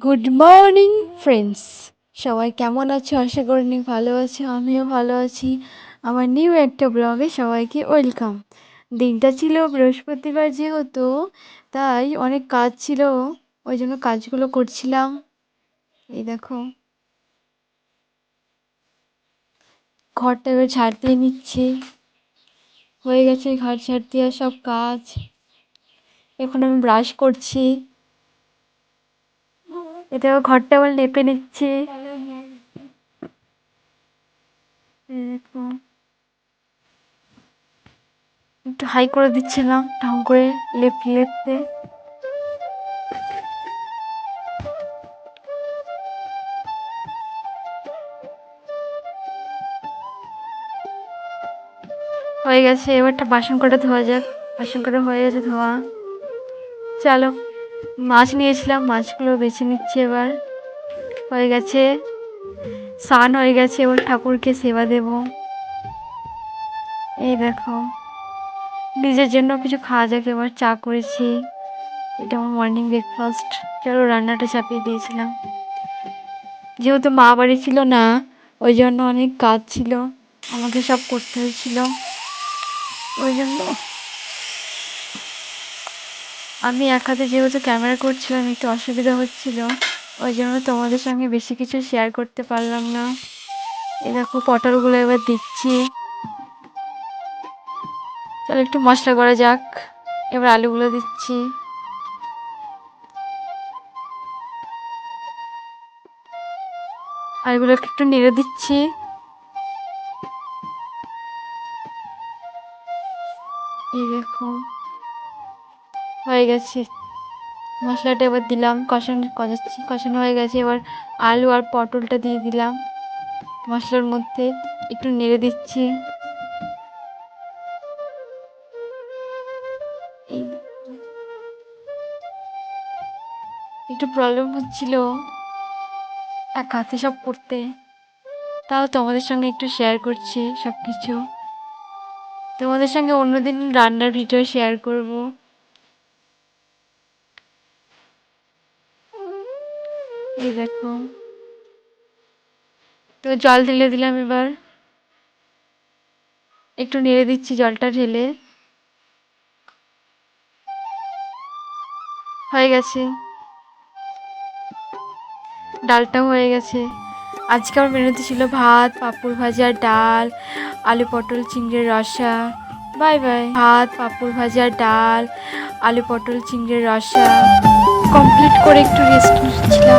Good morning friends, সবাই কেমন আছো? আশা করি ভালো আছো, আমিও ভালো আছি। আমার নিউ একটা ব্লগে সবাইকে ওয়েলকাম। দিনটা ছিল বৃহস্পতিবার, যেহেতু তাই অনেক কাজ ছিল, ওই জন্য কাজগুলো করছিলাম। এই দেখো, ঘরটা এবার ঝাড় দিয়ে নিচ্ছি। হয়ে গেছে ঘর ঝাড় দেওয়া সব কাজ। এখন আমি ব্রাশ করছি। এটা ঘরটা আবার লেপে নিচ্ছি। এই দেখো, একটু হাই করে দিচ্ছিলাম ঢং করে লেপতে লেপতে। হয়ে গেছে, এবারটা বাসন কটা ধোয়া যাক। বাসন কটা হয়ে গেছে ধোয়া। চলো, মাছ নিয়েছিলাম, মাছগুলো বেছে নিচ্ছি এবার। হয়ে গেছে, স্নান হয়ে গেছে, এবার ঠাকুরকে সেবা দেব। এই দেখো, নিজের জন্য কিছু খাওয়া যাক। এবার চা করেছি, এটা আমার মর্নিং ব্রেকফাস্ট। চলো, রান্নাটা চাপিয়ে দিয়েছিলাম, যেহেতু মা বাড়ি ছিল না, ওই জন্য অনেক কাজ ছিল, আমাকে সব করতে হয়েছিল। ওই জন্য আমি এক হাতে যেহেতু ক্যামেরা করছিলাম, একটু অসুবিধা হচ্ছিল, ওই জন্য তোমাদের সঙ্গে বেশি কিছু শেয়ার করতে পারলাম না। এই দেখো, পটলগুলো এবার দিচ্ছি। চলো একটু মশলা করা যাক। এবার আলুগুলো দিচ্ছি। আলুগুলোকে একটু নেড়ে দিচ্ছি। এই দেখো, হয়ে গেছে। মশলাটা এবার দিলাম, কষাচ্ছি, কষানো হয়ে গেছে। এবার আলু আর পটলটা দিয়ে দিলাম মশলার মধ্যে, একটু নেড়ে দিচ্ছি। এই একটু প্রবলেম হচ্ছিল এক হাতে সব করতে, তাও তোমাদের সঙ্গে একটু শেয়ার করছি সব কিছু। তোমাদের সঙ্গে অন্যদিন রান্নার ভিডিও শেয়ার করব। এই দেখো, তো জল ঢেলে দিলাম। এবার একটু নেড়ে দিচ্ছি জলটা ঢেলে। হয়ে গেছে, ডালটাও হয়ে গেছে। আজকে আমার মেনুতে ছিল ভাত, পাঁপড় ভাজা, ডাল, আলু পটল চিংড়ির রসা। Bye bye. ভাত, পাঁপড় ভাজা, ডাল, আলু পটল চিংড়ির রসা কমপ্লিট করে একটু রেস্ট নিচ্ছিলাম।